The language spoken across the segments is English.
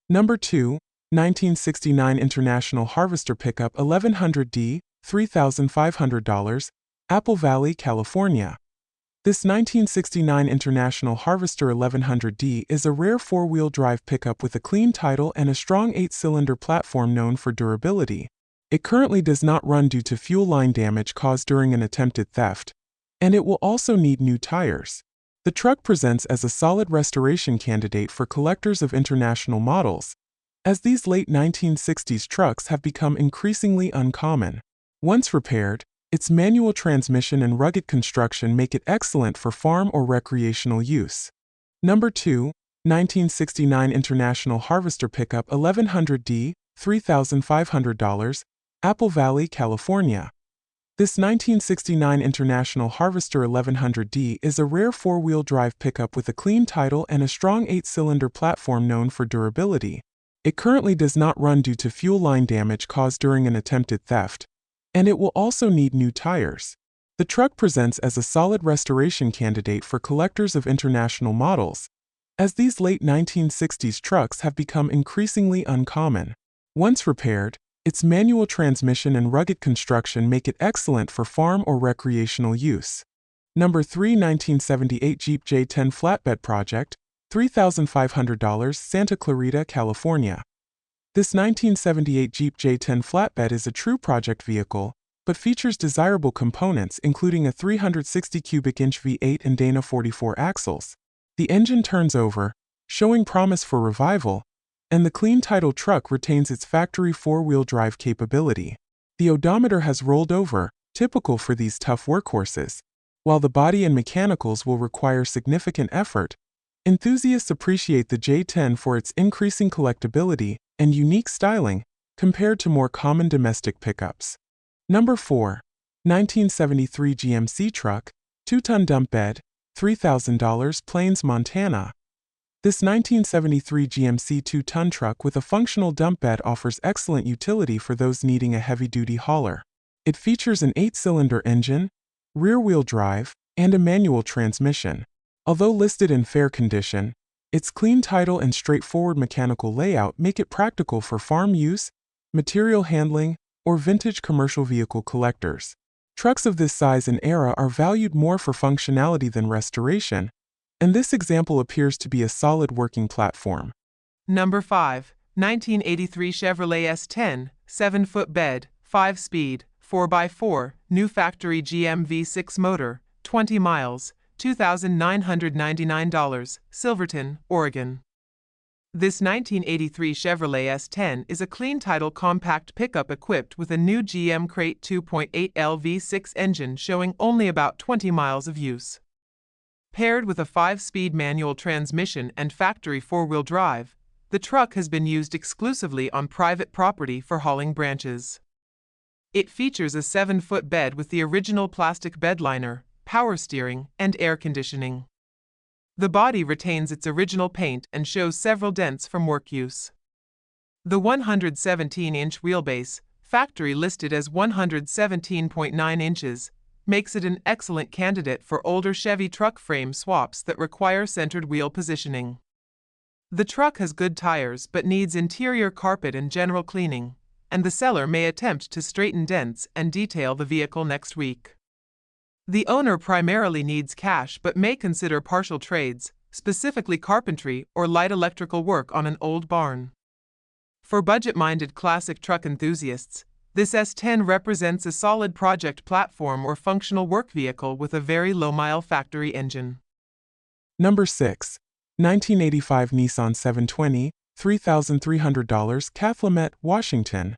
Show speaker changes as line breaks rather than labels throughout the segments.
Number 2, 1969 International Harvester Pickup 1100D, $3,500, Apple Valley, California. This 1969 International Harvester 1100D is a rare four-wheel drive pickup with a clean title and a strong 8-cylinder platform known for durability. It currently does not run due to fuel line damage caused during an attempted theft, and it will also need new tires. The truck presents as a solid restoration candidate for collectors of international models, as these late 1960s trucks have become increasingly uncommon. Once repaired, its manual transmission and rugged construction make it excellent for farm or recreational use. Number 2, 1969 International Harvester Pickup 1100D, $3,500, Apple Valley, California. This 1969 International Harvester 1100D is a rare four-wheel drive pickup with a clean title and a strong 8-cylinder platform known for durability. It currently does not run due to fuel line damage caused during an attempted theft, and it will also need new tires. The truck presents as a solid restoration candidate for collectors of international models, as these late 1960s trucks have become increasingly uncommon. Once repaired, its manual transmission and rugged construction make it excellent for farm or recreational use. Number 3, 1978 Jeep J10 Flatbed Project, $3,500, Santa Clarita, California. This 1978 Jeep J10 Flatbed is a true project vehicle, but features desirable components including a 360 cubic inch V8 and Dana 44 axles. The engine turns over, showing promise for revival, and the clean title truck retains its factory four-wheel drive capability. The odometer has rolled over, typical for these tough workhorses. While the body and mechanicals will require significant effort, enthusiasts appreciate the J10 for its increasing collectability and unique styling compared to more common domestic pickups. Number 4, 1973 GMC Truck, 2-ton dump bed, $3,000, Plains, Montana. This 1973 GMC 2-ton truck with a functional dump bed offers excellent utility for those needing a heavy-duty hauler. It features an 8-cylinder engine, rear-wheel drive, and a manual transmission. Although listed in fair condition, its clean title and straightforward mechanical layout make it practical for farm use, material handling, or vintage commercial vehicle collectors. Trucks of this size and era are valued more for functionality than restoration, and this example appears to be a solid working platform.
Number 5, 1983 Chevrolet S10, 7-foot bed, 5-speed, 4x4, new factory GM V6 motor, 20 miles, $2,999, Silverton, Oregon. This 1983 Chevrolet S10 is a clean title compact pickup equipped with a new GM Crate 2.8L V6 engine showing only about 20 miles of use. Paired with a 5-speed manual transmission and factory four-wheel drive, the truck has been used exclusively on private property for hauling branches. It features a 7-foot bed with the original plastic bed liner, power steering, and air conditioning. The body retains its original paint and shows several dents from work use. The 117-inch wheelbase, factory listed as 117.9 inches, makes it an excellent candidate for older Chevy truck frame swaps that require centered wheel positioning. The truck has good tires but needs interior carpet and general cleaning, and the seller may attempt to straighten dents and detail the vehicle next week. The owner primarily needs cash but may consider partial trades, specifically carpentry or light electrical work on an old barn. For budget-minded classic truck enthusiasts, this S10 represents a solid project platform or functional work vehicle with a very low-mile factory engine.
Number 6, 1985 Nissan 720, $3,300, Calumet, Washington.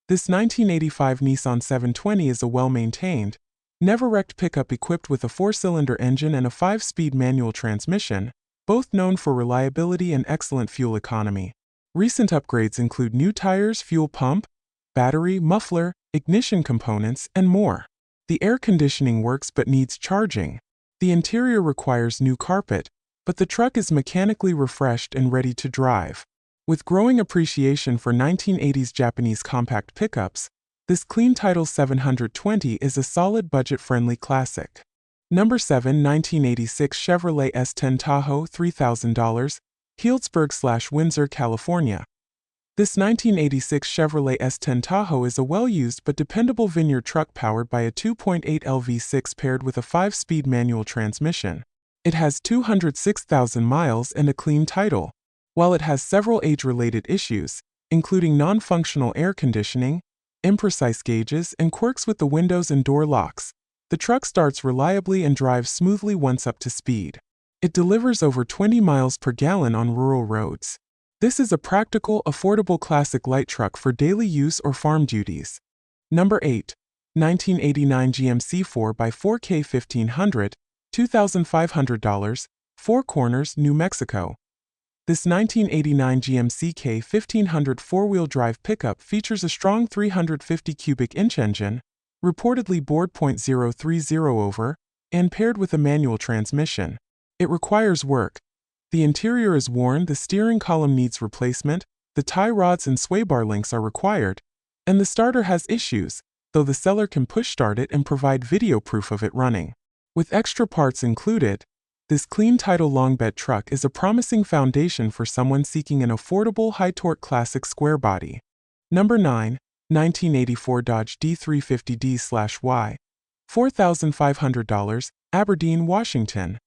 This 1985 Nissan 720 is a well-maintained, never-wrecked pickup equipped with a 4-cylinder engine and a 5-speed manual transmission, both known for reliability and excellent fuel economy. Recent upgrades include new tires, fuel pump, battery, muffler, ignition components, and more. The air conditioning works but needs charging. The interior requires new carpet, but the truck is mechanically refreshed and ready to drive. With growing appreciation for 1980s Japanese compact pickups, this clean title 720 is a solid budget-friendly classic. Number 7, 1986 Chevrolet S10 Tahoe, $3,000, Healdsburg/Windsor, California. This 1986 Chevrolet S10 Tahoe is a well-used but dependable vineyard truck powered by a 2.8L V6 paired with a 5-speed manual transmission. It has 206,000 miles and a clean title. While it has several age-related issues, including non-functional air conditioning, imprecise gauges, and quirks with the windows and door locks, the truck starts reliably and drives smoothly once up to speed. It delivers over 20 miles per gallon on rural roads. This is a practical, affordable classic light truck for daily use or farm duties. Number 8. 1989 GMC 4x4 K1500, $2,500, Four Corners, New Mexico. This 1989 GMC K1500 four-wheel drive pickup features a strong 350 cubic inch engine, reportedly bored .030 over, and paired with a manual transmission. It requires work. The interior is worn, the steering column needs replacement, the tie rods and sway bar links are required, and the starter has issues, though the seller can push start it and provide video proof of it running. With extra parts included, this clean title long bed truck is a promising foundation for someone seeking an affordable high-torque classic square body. Number 9. 1984 Dodge D350D/Y, $4,500, Aberdeen, Washington.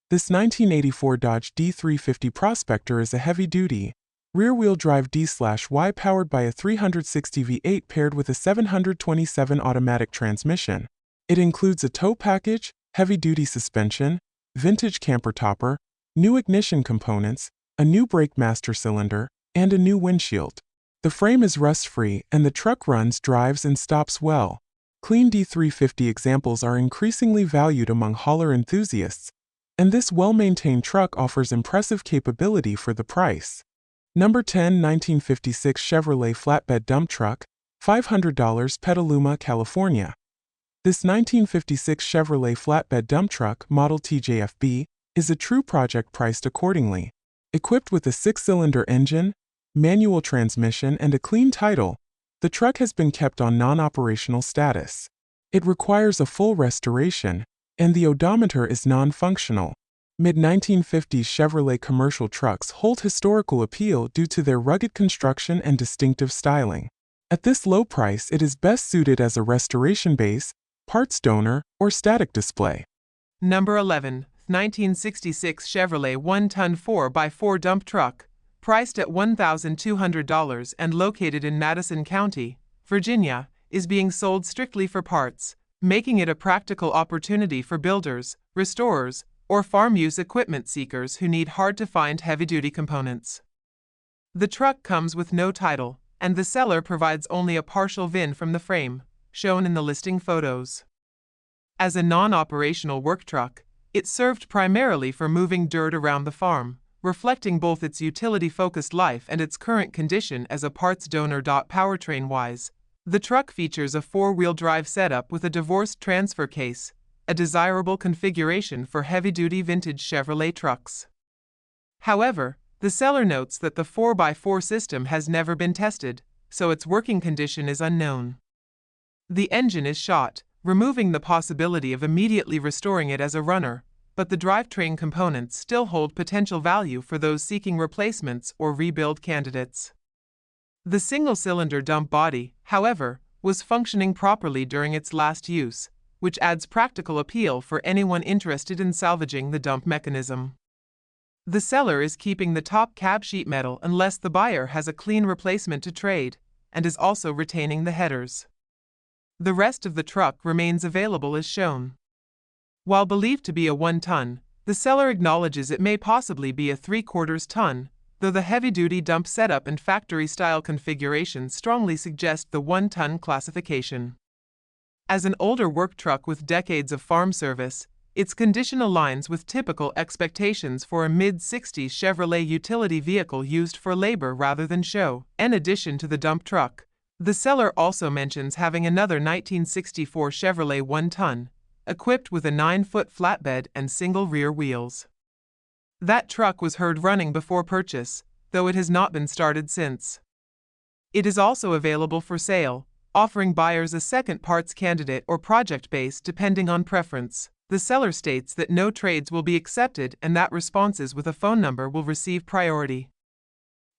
This 1984 Dodge D350 Prospector is a heavy-duty, rear-wheel drive D/Y powered by a 360 V8 paired with a 727 automatic transmission. It includes a tow package, heavy-duty suspension, vintage camper topper, new ignition components, a new brake master cylinder, and a new windshield. The frame is rust-free and the truck runs, drives, and stops well. Clean D350 examples are increasingly valued among hauler enthusiasts, and this well-maintained truck offers impressive capability for the price. Number 10. 1956 Chevrolet Flatbed Dump Truck, $500, Petaluma, California. This 1956 Chevrolet Flatbed Dump Truck, model TJFB, is a true project priced accordingly. Equipped with a 6-cylinder engine, manual transmission, and a clean title, the truck has been kept on non-operational status. It requires a full restoration, and the odometer is non-functional. Mid-1950s Chevrolet commercial trucks hold historical appeal due to their rugged construction and distinctive styling. At this low price, it is best suited as a restoration base, parts donor, or static display.
Number 11. 1966 Chevrolet 1-ton 4x4 dump truck, priced at $1,200 and located in Madison County, Virginia, is being sold strictly for parts, making it a practical opportunity for builders, restorers, or farm use equipment seekers who need hard-to-find heavy-duty components. The truck comes with no title, and the seller provides only a partial VIN from the frame, shown in the listing photos. As a non-operational work truck, it served primarily for moving dirt around the farm, reflecting both its utility-focused life and its current condition as a parts donor. Powertrain-wise, the truck features a four-wheel drive setup with a divorced transfer case, a desirable configuration for heavy-duty vintage Chevrolet trucks. However, the seller notes that the 4x4 system has never been tested, so its working condition is unknown. The engine is shot, removing the possibility of immediately restoring it as a runner, but the drivetrain components still hold potential value for those seeking replacements or rebuild candidates. The single-cylinder dump body, however, was functioning properly during its last use, which adds practical appeal for anyone interested in salvaging the dump mechanism. The seller is keeping the top cab sheet metal unless the buyer has a clean replacement to trade, and is also retaining the headers. The rest of the truck remains available as shown. While believed to be a 1-ton, the seller acknowledges it may possibly be a 3/4 ton, though the heavy-duty dump setup and factory-style configuration strongly suggest the 1-ton classification. As an older work truck with decades of farm service, its condition aligns with typical expectations for a mid-60s Chevrolet utility vehicle used for labor rather than show. In addition to the dump truck, the seller also mentions having another 1964 Chevrolet 1-ton, equipped with a 9-foot flatbed and single rear wheels. That truck was heard running before purchase, though it has not been started since. It is also available for sale, offering buyers a second parts candidate or project base depending on preference. The seller states that no trades will be accepted and that responses with a phone number will receive priority.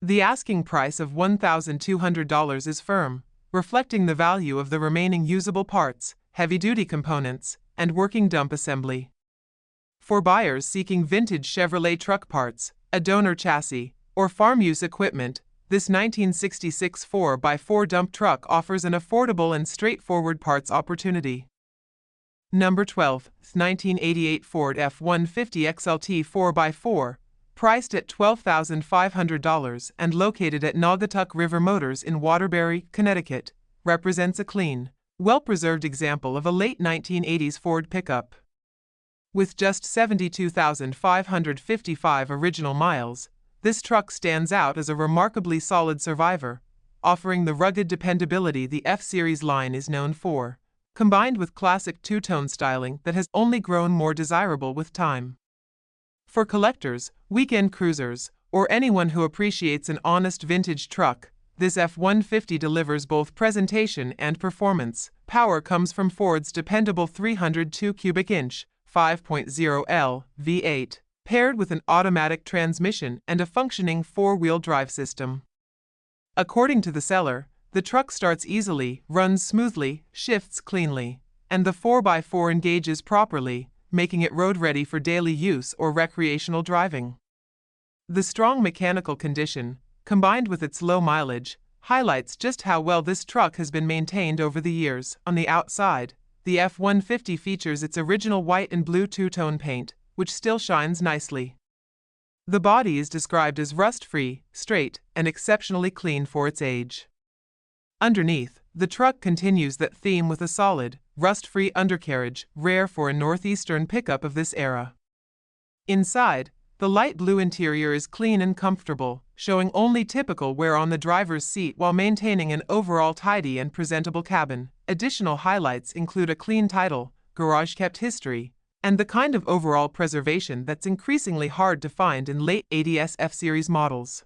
The asking price of $1,200 is firm, reflecting the value of the remaining usable parts, heavy-duty components, and working dump assembly. For buyers seeking vintage Chevrolet truck parts, a donor chassis, or farm use equipment, this 1966 4x4 dump truck offers an affordable and straightforward parts opportunity. Number 12, 1988 Ford F-150 XLT 4x4, priced at $12,500 and located at Naugatuck River Motors in Waterbury, Connecticut, represents a clean, well-preserved example of a late 1980s Ford pickup. With just 72,555 original miles, this truck stands out as a remarkably solid survivor, offering the rugged dependability the F-Series line is known for, combined with classic two-tone styling that has only grown more desirable with time. For collectors, weekend cruisers, or anyone who appreciates an honest vintage truck, this F-150 delivers both presentation and performance. Power comes from Ford's dependable 302 cubic inch, 5.0L V8, paired with an automatic transmission and a functioning four-wheel drive system. According to the seller, the truck starts easily, runs smoothly, shifts cleanly, and the 4x4 engages properly, making it road-ready for daily use or recreational driving. The strong mechanical condition, combined with its low mileage, highlights just how well this truck has been maintained over the years. On the outside, the F-150 features its original white and blue two-tone paint, which still shines nicely. The body is described as rust-free, straight, and exceptionally clean for its age. Underneath, the truck continues that theme with a solid, rust-free undercarriage, rare for a northeastern pickup of this era. Inside, the light blue interior is clean and comfortable, showing only typical wear on the driver's seat while maintaining an overall tidy and presentable cabin. Additional highlights include a clean title, garage-kept history, and the kind of overall preservation that's increasingly hard to find in late 80s F-Series models.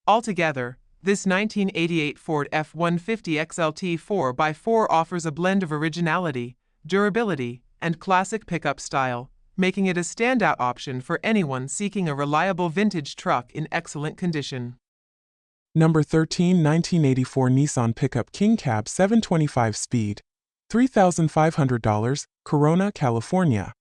Altogether, this 1988 Ford F-150 XLT 4x4 offers a blend of originality, durability, and classic pickup style, making it a standout option for anyone seeking a reliable vintage truck in excellent condition.
Number 13, 1984 Nissan Pickup King Cab 725 Speed, $3,500, Corona, California.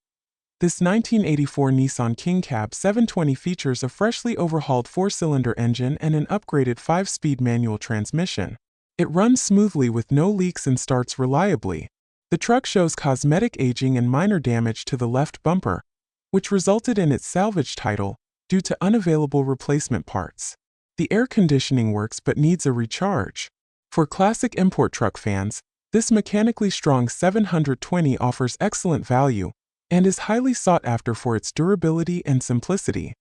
This 1984 Nissan King Cab 720 features a freshly overhauled 4-cylinder engine and an upgraded 5-speed manual transmission. It runs smoothly with no leaks and starts reliably. The truck shows cosmetic aging and minor damage to the left bumper, which resulted in its salvage title due to unavailable replacement parts. The air conditioning works but needs a recharge. For classic import truck fans, this mechanically strong 720 offers excellent value and is highly sought after for its durability and simplicity.